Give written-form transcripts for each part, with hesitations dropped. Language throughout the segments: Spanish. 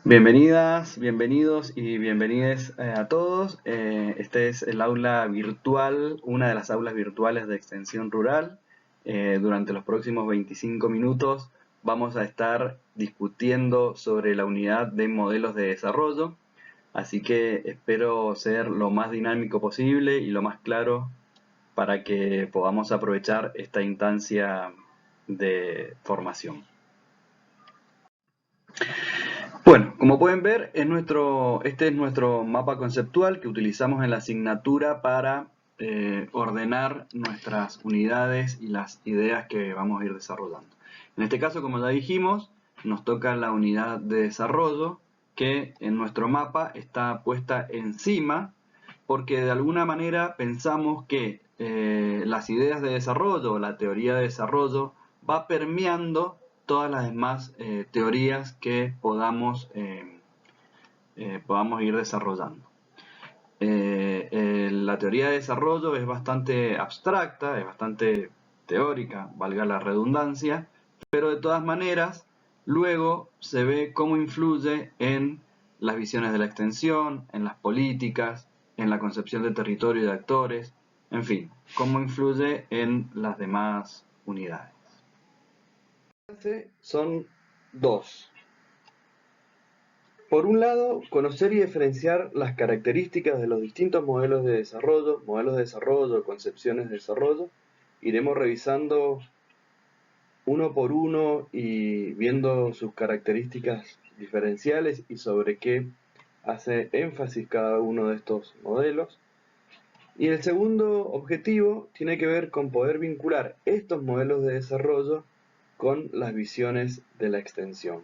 Bienvenidas, bienvenidos y bienvenides a todos. Este es el aula virtual, una de las aulas virtuales de Extensión Rural. Durante los próximos 25 minutos vamos a estar discutiendo sobre la unidad de modelos de desarrollo, así que espero ser lo más dinámico posible y lo más claro para que podamos aprovechar esta instancia de formación. Bueno, como pueden ver, este es nuestro mapa conceptual que utilizamos en la asignatura para ordenar nuestras unidades y las ideas que vamos a ir desarrollando. En este caso, como ya dijimos, nos toca la unidad de desarrollo que en nuestro mapa está puesta encima porque de alguna manera pensamos que las ideas de desarrollo o la teoría de desarrollo va permeando todas las demás teorías que podamos ir desarrollando. La teoría de desarrollo es bastante abstracta, es bastante teórica, valga la redundancia, pero de todas maneras luego se ve cómo influye en las visiones de la extensión, en las políticas, en la concepción de territorio y de actores, en fin, cómo influye en las demás unidades. Son dos. Por un lado, conocer y diferenciar las características de los distintos modelos de desarrollo, concepciones de desarrollo. Iremos revisando uno por uno y viendo sus características diferenciales y sobre qué hace énfasis cada uno de estos modelos. Y el segundo objetivo tiene que ver con poder vincular estos modelos de desarrollo con las visiones de la extensión.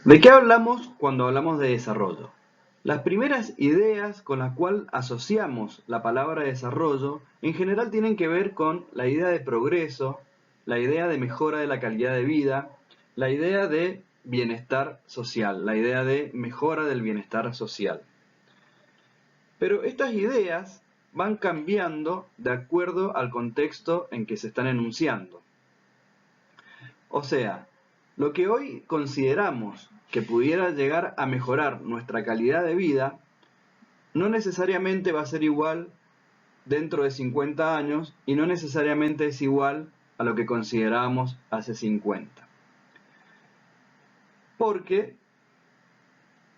¿De qué hablamos cuando hablamos de desarrollo? Las primeras ideas con las cuales asociamos la palabra desarrollo en general tienen que ver con la idea de progreso, la idea de mejora de la calidad de vida, la idea de bienestar social, la idea de mejora del bienestar social. Pero estas ideas van cambiando de acuerdo al contexto en que se están enunciando. O sea, lo que hoy consideramos que pudiera llegar a mejorar nuestra calidad de vida no necesariamente va a ser igual dentro de 50 años y no necesariamente es igual a lo que considerábamos hace 50. Porque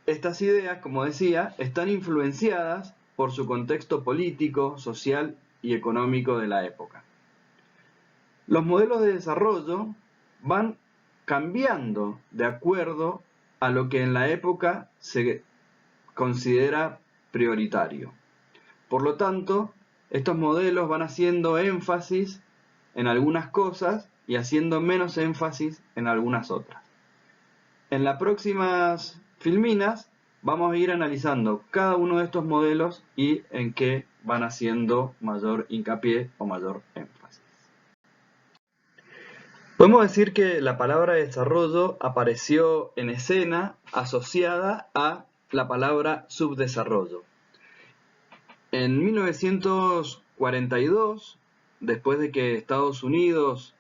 estas ideas, como decía, están influenciadas por su contexto político, social y económico de la época. Los modelos de desarrollo van cambiando de acuerdo a lo que en la época se considera prioritario. Por lo tanto, estos modelos van haciendo énfasis en algunas cosas y haciendo menos énfasis en algunas otras. En las próximas filminas vamos a ir analizando cada uno de estos modelos y en qué van haciendo mayor hincapié o mayor énfasis. Podemos decir que la palabra desarrollo apareció en escena asociada a la palabra subdesarrollo. En 1942, después de que Estados Unidos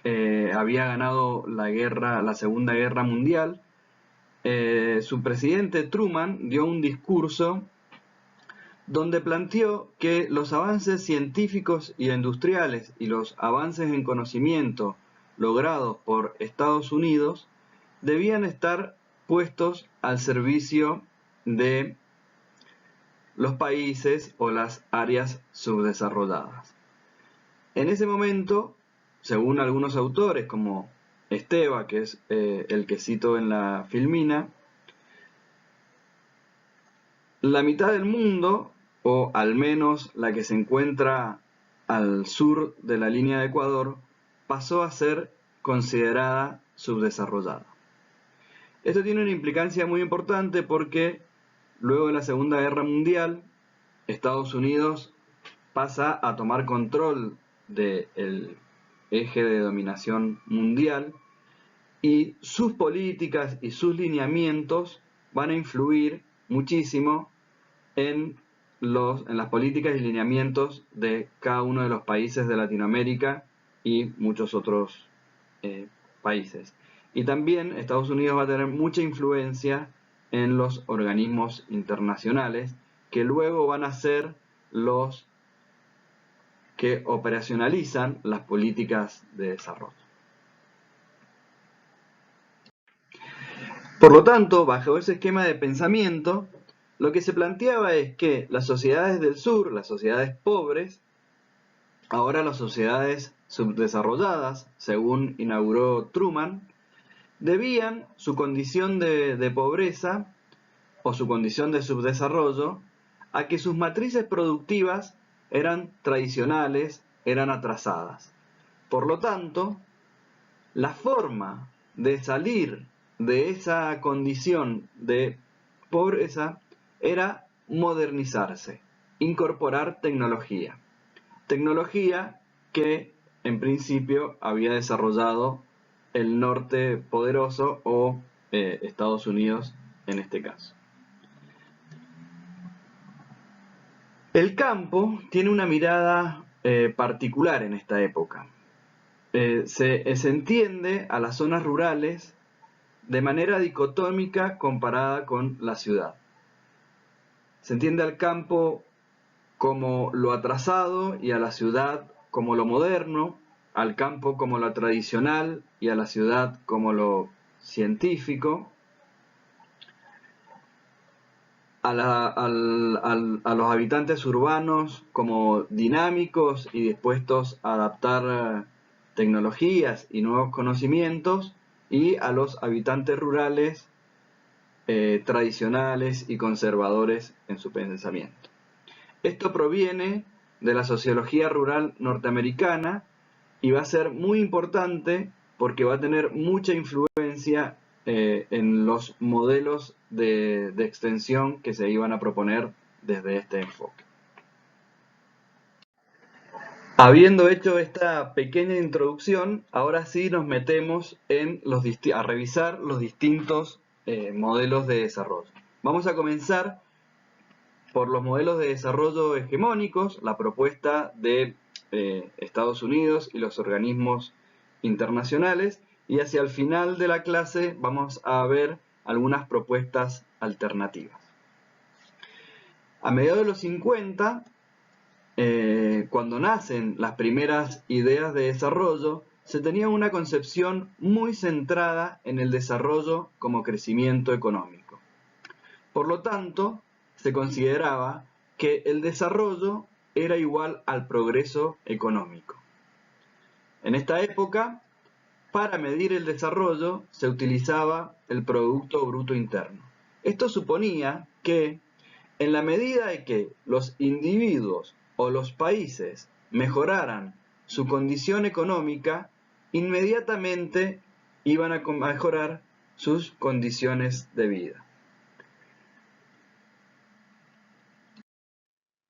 había ganado la Segunda Guerra Mundial, su presidente Truman dio un discurso donde planteó que los avances científicos y industriales y los avances en conocimiento logrados por Estados Unidos debían estar puestos al servicio de los países o las áreas subdesarrolladas. En ese momento, según algunos autores como Esteva, que es el que cito en la filmina, la mitad del mundo, o al menos la que se encuentra al sur de la línea de Ecuador, pasó a ser considerada subdesarrollada. Esto tiene una implicancia muy importante porque luego de la Segunda Guerra Mundial, Estados Unidos pasa a tomar control del eje de dominación mundial y sus políticas y sus lineamientos van a influir muchísimo en las políticas y lineamientos de cada uno de los países de Latinoamérica y muchos otros países. Y también Estados Unidos va a tener mucha influencia en los organismos internacionales, que luego van a ser los que operacionalizan las políticas de desarrollo. Por lo tanto, bajo ese esquema de pensamiento, lo que se planteaba es que las sociedades del sur, las sociedades pobres, ahora las sociedades subdesarrolladas, según inauguró Truman, debían su condición de pobreza o su condición de subdesarrollo a que sus matrices productivas eran tradicionales, eran atrasadas. Por lo tanto, la forma de salir de esa condición de pobreza era modernizarse, incorporar tecnología. Tecnología que en principio había desarrollado el norte poderoso o Estados Unidos en este caso. El campo tiene una mirada particular en esta época. Se entiende a las zonas rurales de manera dicotómica comparada con la ciudad. Se entiende al campo como lo atrasado y a la ciudad como lo moderno, al campo como lo tradicional y a la ciudad como lo científico, a los habitantes urbanos como dinámicos y dispuestos a adaptar tecnologías y nuevos conocimientos, y a los habitantes rurales tradicionales y conservadores en su pensamiento. Esto proviene de la sociología rural norteamericana y va a ser muy importante porque va a tener mucha influencia en los modelos de extensión que se iban a proponer desde este enfoque. Habiendo hecho esta pequeña introducción, ahora sí nos metemos a revisar los distintos modelos de desarrollo. Vamos a comenzar por los modelos de desarrollo hegemónicos, la propuesta de Estados Unidos y los organismos internacionales, y hacia el final de la clase vamos a ver algunas propuestas alternativas. A mediados de los 50, cuando nacen las primeras ideas de desarrollo, se tenía una concepción muy centrada en el desarrollo como crecimiento económico. Por lo tanto, se consideraba que el desarrollo era igual al progreso económico. En esta época, para medir el desarrollo se utilizaba el Producto Bruto Interno. Esto suponía que, en la medida de que los individuos o los países mejoraran su condición económica, inmediatamente iban a mejorar sus condiciones de vida.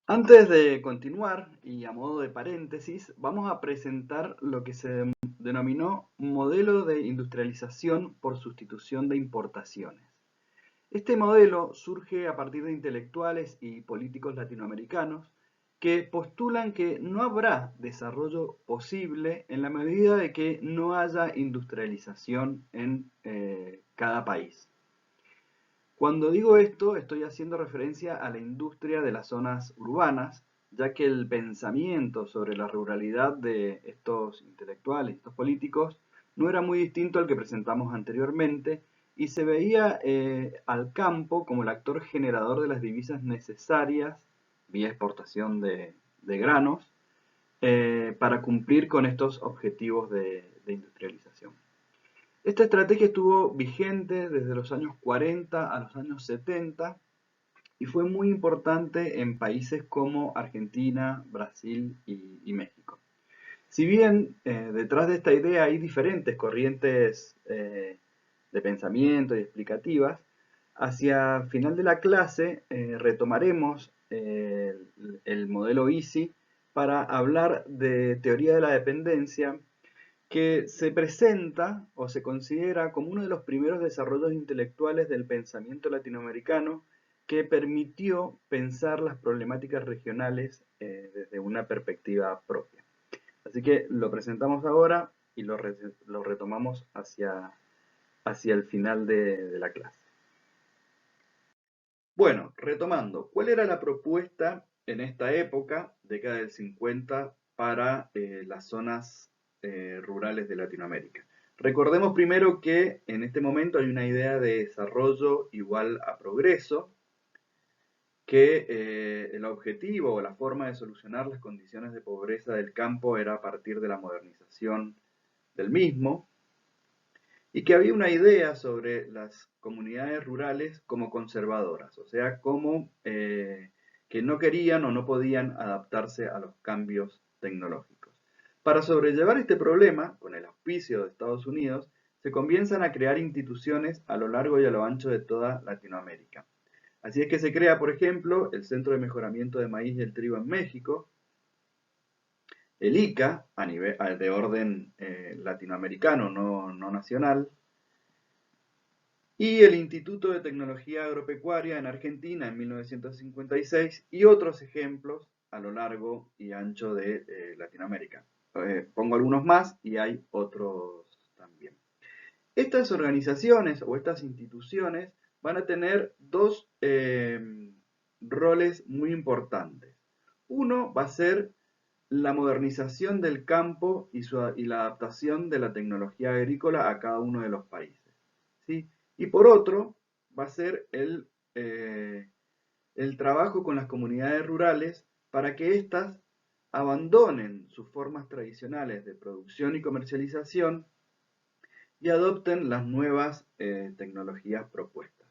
Antes de continuar, y a modo de paréntesis, vamos a presentar lo que se denominó modelo de industrialización por sustitución de importaciones. Este modelo surge a partir de intelectuales y políticos latinoamericanos que postulan que no habrá desarrollo posible en la medida de que no haya industrialización en cada país. Cuando digo esto, estoy haciendo referencia a la industria de las zonas urbanas, ya que el pensamiento sobre la ruralidad de estos intelectuales, estos políticos, no era muy distinto al que presentamos anteriormente, y se veía al campo como el actor generador de las divisas necesarias, vía exportación de granos, para cumplir con estos objetivos de industrialización. Esta estrategia estuvo vigente desde los años 40 a los años 70 y fue muy importante en países como Argentina, Brasil y México. Si bien detrás de esta idea hay diferentes corrientes de pensamiento y explicativas, hacia el final de la clase retomaremos el modelo EASY para hablar de teoría de la dependencia, que se presenta o se considera como uno de los primeros desarrollos intelectuales del pensamiento latinoamericano que permitió pensar las problemáticas regionales desde una perspectiva propia. Así que lo presentamos ahora y lo retomamos hacia hacia el final de la clase. Bueno, retomando, ¿cuál era la propuesta en esta época, década del 50, para las zonas rurales de Latinoamérica? Recordemos primero que en este momento hay una idea de desarrollo igual a progreso, que el objetivo o la forma de solucionar las condiciones de pobreza del campo era a partir de la modernización del mismo, y que había una idea sobre las comunidades rurales como conservadoras, o sea, como que no querían o no podían adaptarse a los cambios tecnológicos. Para sobrellevar este problema, con el auspicio de Estados Unidos, se comienzan a crear instituciones a lo largo y a lo ancho de toda Latinoamérica. Así es que se crea, por ejemplo, el Centro de Mejoramiento de Maíz y el Trigo en México, el ICA, a nivel, de orden latinoamericano, no nacional, y el Instituto de Tecnología Agropecuaria en Argentina en 1956 y otros ejemplos a lo largo y ancho de Latinoamérica. Pongo algunos más y hay otros también. Estas organizaciones o estas instituciones van a tener dos roles muy importantes. Uno va a ser la modernización del campo y la adaptación de la tecnología agrícola a cada uno de los países, ¿sí? Y por otro, va a ser el trabajo con las comunidades rurales para que éstas abandonen sus formas tradicionales de producción y comercialización y adopten las nuevas tecnologías propuestas.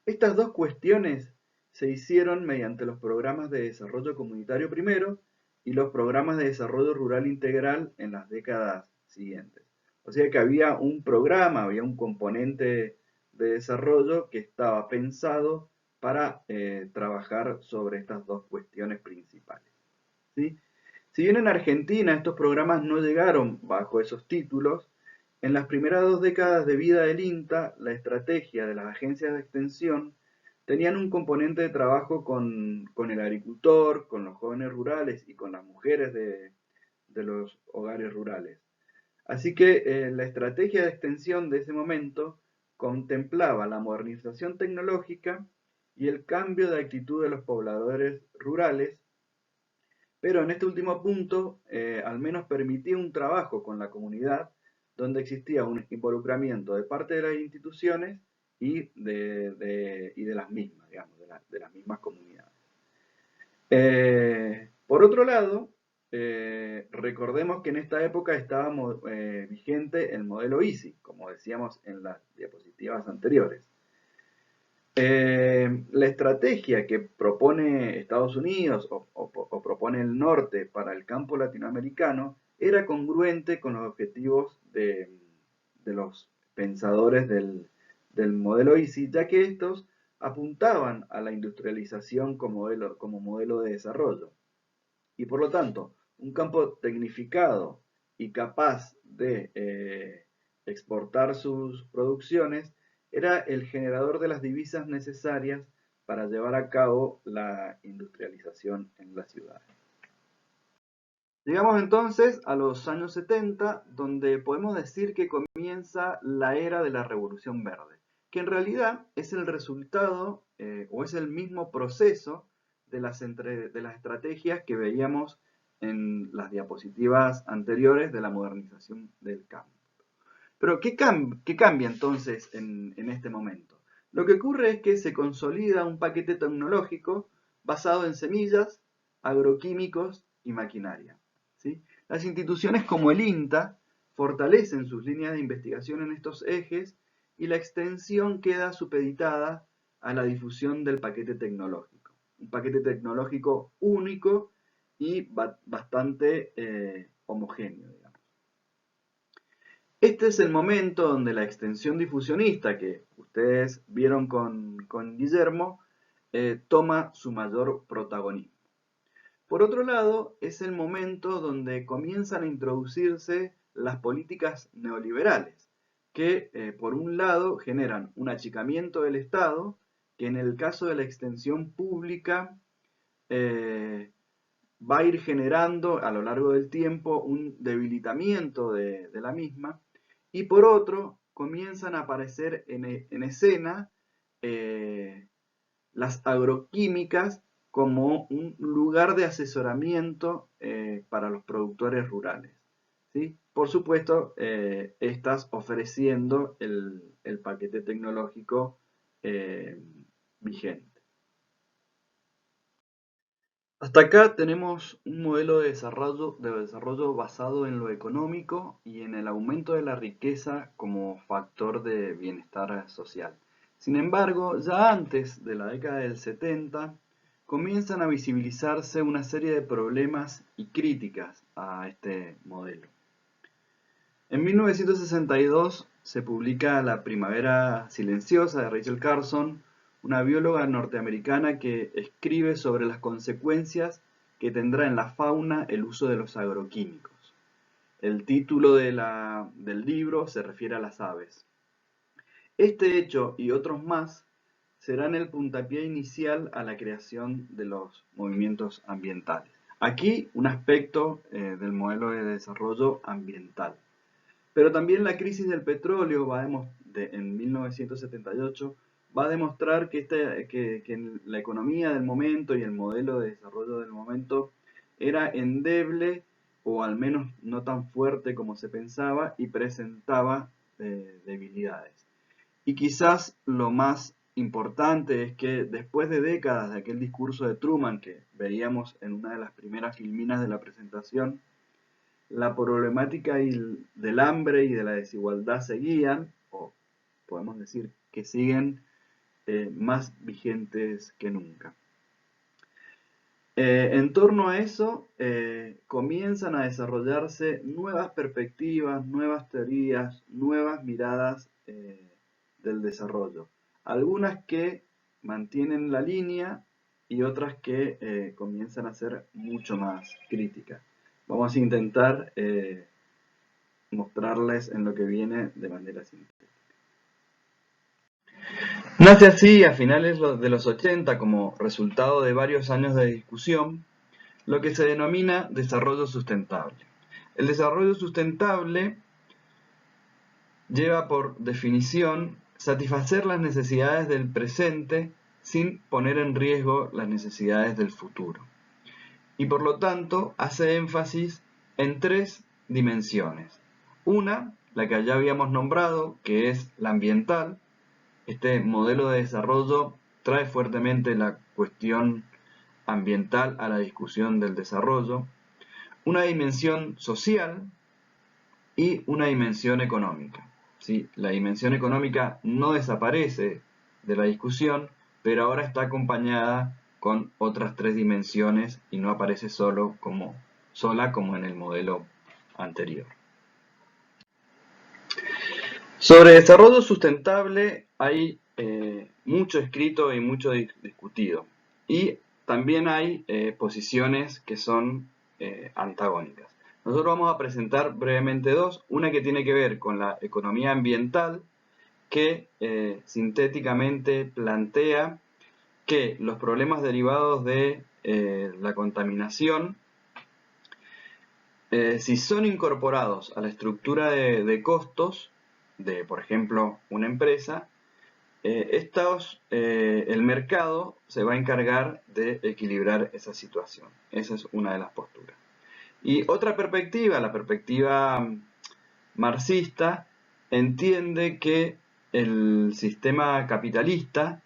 Estas dos cuestiones se hicieron mediante los programas de desarrollo comunitario primero y los programas de desarrollo rural integral en las décadas siguientes. O sea que había un programa, había un componente de desarrollo que estaba pensado para trabajar sobre estas dos cuestiones principales, ¿sí? Si bien en Argentina estos programas no llegaron bajo esos títulos, en las primeras 2 décadas de vida del INTA, la estrategia de las agencias de extensión tenían un componente de trabajo con el agricultor, con los jóvenes rurales y con las mujeres de los hogares rurales. Así que la estrategia de extensión de ese momento contemplaba la modernización tecnológica y el cambio de actitud de los pobladores rurales, pero en este último punto al menos permitía un trabajo con la comunidad donde existía un involucramiento de parte de las instituciones y de las mismas, digamos, de las mismas comunidades. Por otro lado, recordemos que en esta época estaba vigente el modelo EASY, como decíamos en las diapositivas anteriores. La estrategia que propone Estados Unidos o propone el norte para el campo latinoamericano era congruente con los objetivos de los pensadores del modelo EASY, ya que estos apuntaban a la industrialización como modelo de desarrollo. Y por lo tanto, un campo tecnificado y capaz de exportar sus producciones era el generador de las divisas necesarias para llevar a cabo la industrialización en las ciudades. Llegamos entonces a los años 70, donde podemos decir que comienza la era de la Revolución Verde, que en realidad es el resultado o es el mismo proceso de las estrategias que veíamos en las diapositivas anteriores de la modernización del campo. Pero ¿qué cambia entonces en este momento? Lo que ocurre es que se consolida un paquete tecnológico basado en semillas, agroquímicos y maquinaria, ¿sí? Las instituciones como el INTA fortalecen sus líneas de investigación en estos ejes y la extensión queda supeditada a la difusión del paquete tecnológico. Un paquete tecnológico único y bastante homogéneo, digamos. Este es el momento donde la extensión difusionista que ustedes vieron con Guillermo toma su mayor protagonismo. Por otro lado, es el momento donde comienzan a introducirse las políticas neoliberales, que por un lado generan un achicamiento del Estado, que en el caso de la extensión pública va a ir generando a lo largo del tiempo un debilitamiento de la misma, y por otro, comienzan a aparecer en escena las agroquímicas como un lugar de asesoramiento para los productores rurales, ¿sí? Por supuesto, estas ofreciendo el paquete tecnológico vigente. Hasta acá tenemos un modelo de desarrollo basado en lo económico y en el aumento de la riqueza como factor de bienestar social. Sin embargo, ya antes de la década del 70, comienzan a visibilizarse una serie de problemas y críticas a este modelo. En 1962 se publica La Primavera Silenciosa de Rachel Carson, una bióloga norteamericana que escribe sobre las consecuencias que tendrá en la fauna el uso de los agroquímicos. El título del libro se refiere a las aves. Este hecho y otros más serán el puntapié inicial a la creación de los movimientos ambientales. Aquí un aspecto del modelo de desarrollo ambiental. Pero también la crisis del petróleo en 1978 va a demostrar que la economía del momento y el modelo de desarrollo del momento era endeble o al menos no tan fuerte como se pensaba y presentaba debilidades. Y quizás lo más importante es que después de décadas de aquel discurso de Truman que veíamos en una de las primeras filminas de la presentación, la problemática del hambre y de la desigualdad seguían, o podemos decir que siguen más vigentes que nunca. En torno a eso, comienzan a desarrollarse nuevas perspectivas, nuevas teorías, nuevas miradas del desarrollo. Algunas que mantienen la línea y otras que comienzan a ser mucho más críticas. Vamos a intentar mostrarles en lo que viene de manera sintética. Nace así a finales de los 80 como resultado de varios años de discusión lo que se denomina desarrollo sustentable. El desarrollo sustentable lleva por definición satisfacer las necesidades del presente sin poner en riesgo las necesidades del futuro. Y por lo tanto hace énfasis en tres dimensiones. Una, la que ya habíamos nombrado, que es la ambiental. Este modelo de desarrollo trae fuertemente la cuestión ambiental a la discusión del desarrollo. Una dimensión social y una dimensión económica. ¿Sí? La dimensión económica no desaparece de la discusión, pero ahora está acompañada con otras tres dimensiones y no aparece sola como en el modelo anterior. Sobre desarrollo sustentable hay mucho escrito y mucho discutido. Y también hay posiciones que son antagónicas. Nosotros vamos a presentar brevemente dos. Una que tiene que ver con la economía ambiental, que sintéticamente plantea que los problemas derivados de la contaminación, si son incorporados a la estructura de costos de, por ejemplo, una empresa, el mercado se va a encargar de equilibrar esa situación. Esa es una de las posturas. Y otra perspectiva, la perspectiva marxista, entiende que el sistema capitalista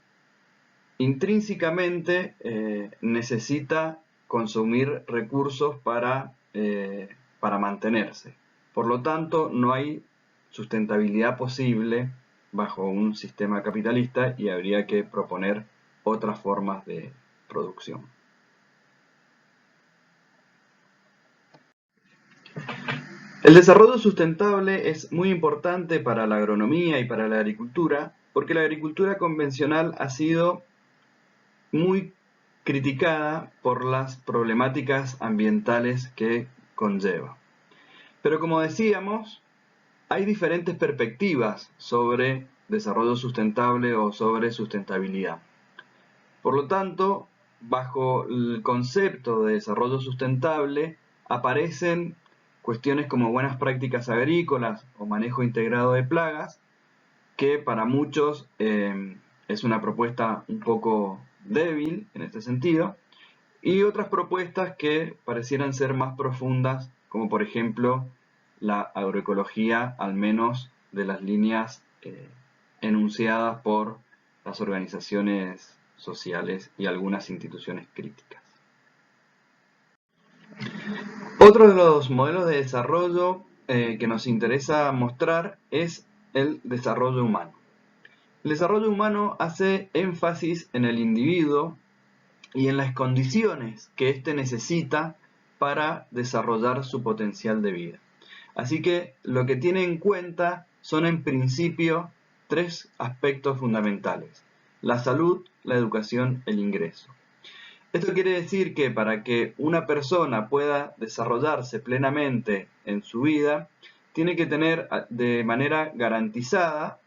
intrínsecamente necesita consumir recursos para mantenerse. Por lo tanto, no hay sustentabilidad posible bajo un sistema capitalista y habría que proponer otras formas de producción. El desarrollo sustentable es muy importante para la agronomía y para la agricultura, porque la agricultura convencional ha sido muy criticada por las problemáticas ambientales que conlleva. Pero como decíamos, hay diferentes perspectivas sobre desarrollo sustentable o sobre sustentabilidad. Por lo tanto, bajo el concepto de desarrollo sustentable aparecen cuestiones como buenas prácticas agrícolas o manejo integrado de plagas, que para muchos es una propuesta un poco débil en este sentido, y otras propuestas que parecieran ser más profundas, como por ejemplo la agroecología, al menos de las líneas enunciadas por las organizaciones sociales y algunas instituciones críticas. Otro de los modelos de desarrollo que nos interesa mostrar es el desarrollo humano. El desarrollo humano hace énfasis en el individuo y en las condiciones que éste necesita para desarrollar su potencial de vida. Así que lo que tiene en cuenta son en principio tres aspectos fundamentales: la salud, la educación, el ingreso. Esto quiere decir que para que una persona pueda desarrollarse plenamente en su vida, tiene que tener de manera garantizada,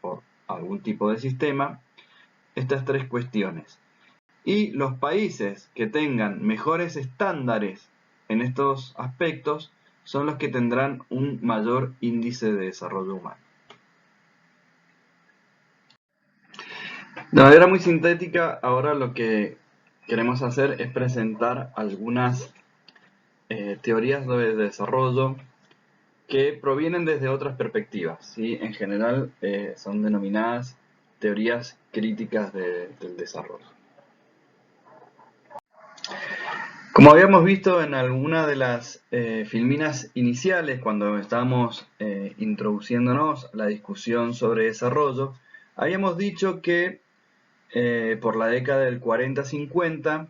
por algún tipo de sistema, estas tres cuestiones. Y los países que tengan mejores estándares en estos aspectos son los que tendrán un mayor índice de desarrollo humano. De manera muy sintética, ahora lo que queremos hacer es presentar algunas teorías de desarrollo que provienen desde otras perspectivas, ¿sí? En general son denominadas teorías críticas del desarrollo. Como habíamos visto en alguna de las filminas iniciales, cuando estábamos introduciéndonos a la discusión sobre desarrollo, habíamos dicho que por la década del 40-50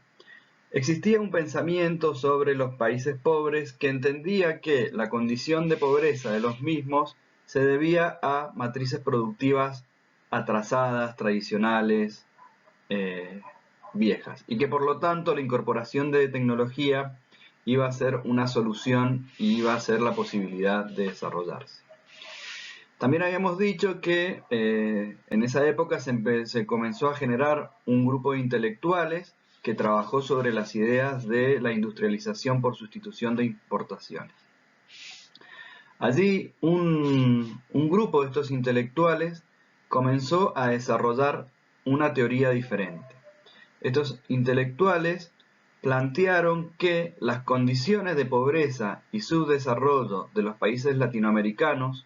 existía un pensamiento sobre los países pobres que entendía que la condición de pobreza de los mismos se debía a matrices productivas atrasadas, tradicionales, viejas, y que por lo tanto la incorporación de tecnología iba a ser una solución y iba a ser la posibilidad de desarrollarse. También habíamos dicho que en esa época se comenzó a generar un grupo de intelectuales que trabajó sobre las ideas de la industrialización por sustitución de importaciones. Allí un grupo de estos intelectuales comenzó a desarrollar una teoría diferente. Estos intelectuales plantearon que las condiciones de pobreza y subdesarrollo de los países latinoamericanos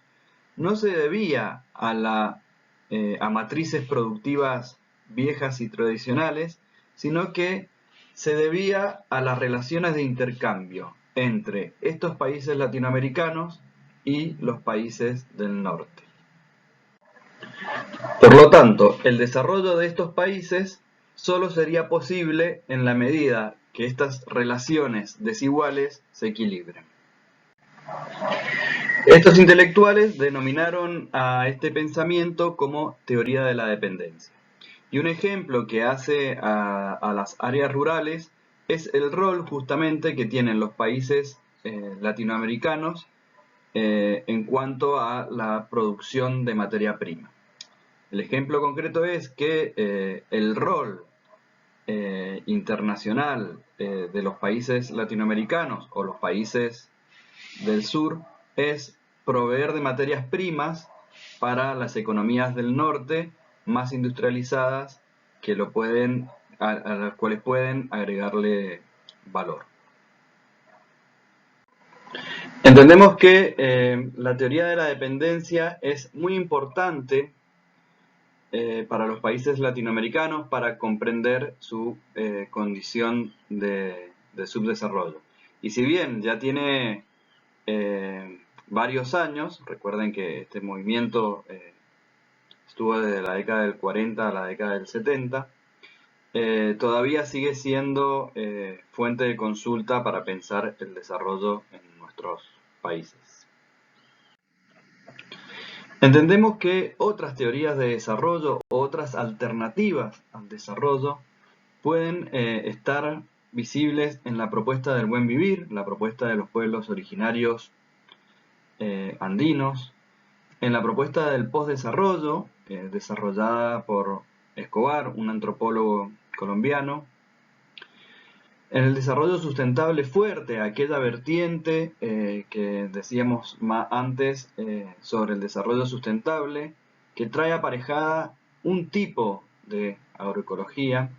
no se debía a matrices productivas viejas y tradicionales, sino que se debía a las relaciones de intercambio entre estos países latinoamericanos y los países del norte. Por lo tanto, el desarrollo de estos países solo sería posible en la medida que estas relaciones desiguales se equilibren. Estos intelectuales denominaron a este pensamiento como teoría de la dependencia. Y un ejemplo que hace a las áreas rurales es el rol justamente que tienen los países latinoamericanos en cuanto a la producción de materia prima. El ejemplo concreto es que el rol internacional de los países latinoamericanos o los países del sur es proveer de materias primas para las economías del norte más industrializadas que a las cuales pueden agregarle valor. Entendemos que la teoría de la dependencia es muy importante para los países latinoamericanos para comprender su condición de subdesarrollo. Y si bien ya tiene varios años, recuerden que este movimiento estuvo desde la década del 40 a la década del 70, todavía sigue siendo fuente de consulta para pensar el desarrollo en nuestros países. Entendemos que otras teorías de desarrollo o otras alternativas al desarrollo pueden estar visibles en la propuesta del buen vivir, la propuesta de los pueblos originarios andinos, en la propuesta del postdesarrollo, desarrollada por Escobar, un antropólogo colombiano, en el desarrollo sustentable fuerte, aquella vertiente que decíamos antes sobre el desarrollo sustentable, que trae aparejada un tipo de agroecología.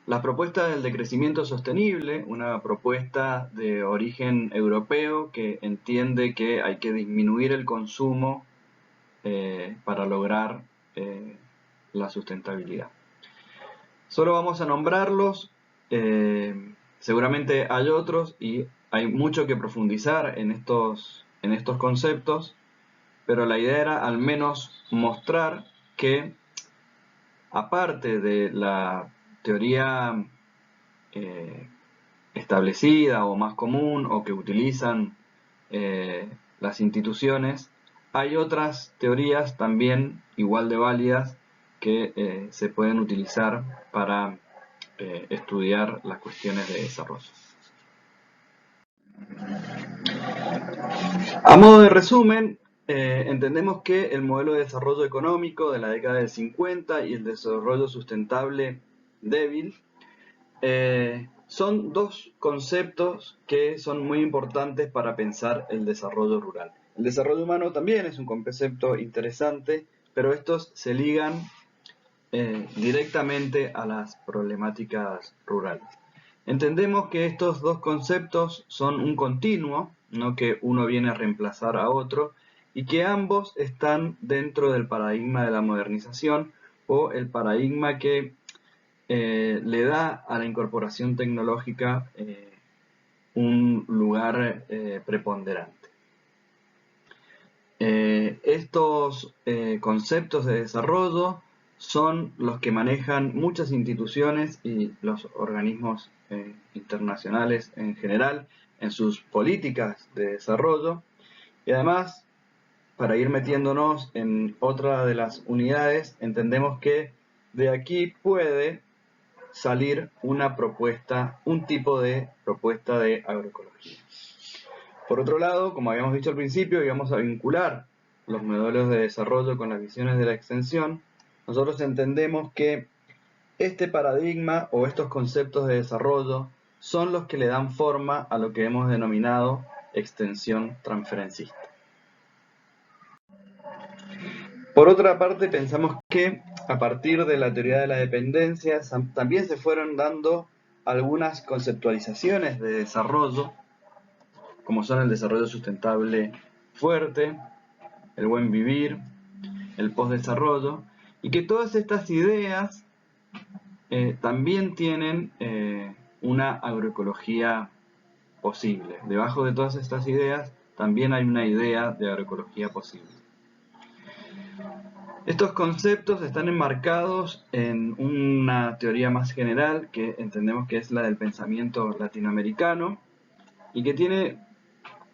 La propuesta del decrecimiento sostenible, una propuesta de origen europeo que entiende que hay que disminuir el consumo para lograr la sustentabilidad. Solo vamos a nombrarlos, seguramente hay otros y hay mucho que profundizar en estos conceptos, pero la idea era al menos mostrar que, aparte de la teoría establecida o más común o que utilizan las instituciones, hay otras teorías también igual de válidas que se pueden utilizar para estudiar las cuestiones de desarrollo. A modo de resumen, entendemos que el modelo de desarrollo económico de la década del 50 y el desarrollo sustentable débil son dos conceptos que son muy importantes para pensar el desarrollo rural. El desarrollo humano también es un concepto interesante, pero estos se ligan directamente a las problemáticas rurales. Entendemos que estos dos conceptos son un continuo, no que uno viene a reemplazar a otro, y que ambos están dentro del paradigma de la modernización o el paradigma que le da a la incorporación tecnológica un lugar preponderante. Estos conceptos de desarrollo son los que manejan muchas instituciones y los organismos internacionales en general en sus políticas de desarrollo. Y además, para ir metiéndonos en otra de las unidades, entendemos que de aquí puede salir una propuesta, un tipo de propuesta de agroecología. Por otro lado, como habíamos dicho al principio, íbamos a vincular los modelos de desarrollo con las visiones de la extensión. Nosotros entendemos que este paradigma o estos conceptos de desarrollo son los que le dan forma a lo que hemos denominado extensión transferencista. Por otra parte, pensamos que a partir de la teoría de la dependencia también se fueron dando algunas conceptualizaciones de desarrollo, como son el desarrollo sustentable fuerte, el buen vivir, el postdesarrollo, y que todas estas ideas también tienen una agroecología posible. Debajo de todas estas ideas también hay una idea de agroecología posible. Estos conceptos están enmarcados en una teoría más general que entendemos que es la del pensamiento latinoamericano y que tiene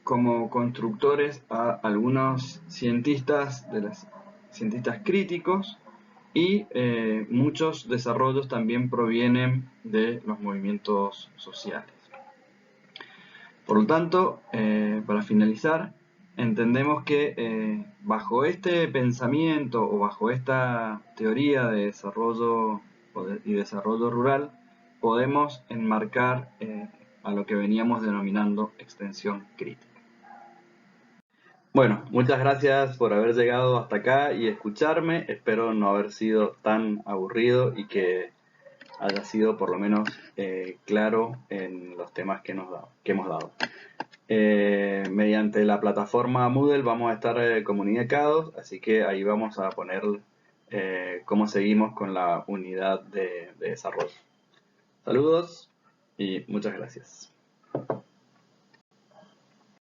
como constructores a algunos cientistas, cientistas críticos, y muchos desarrollos también provienen de los movimientos sociales. Por lo tanto, para finalizar, entendemos que bajo este pensamiento o bajo esta teoría de desarrollo y desarrollo rural podemos enmarcar a lo que veníamos denominando extensión crítica. Bueno, muchas gracias por haber llegado hasta acá y escucharme. Espero no haber sido tan aburrido y que haya sido por lo menos claro en los temas que hemos dado. Mediante la plataforma Moodle vamos a estar comunicados, así que ahí vamos a poner cómo seguimos con la unidad de desarrollo. Saludos y muchas gracias.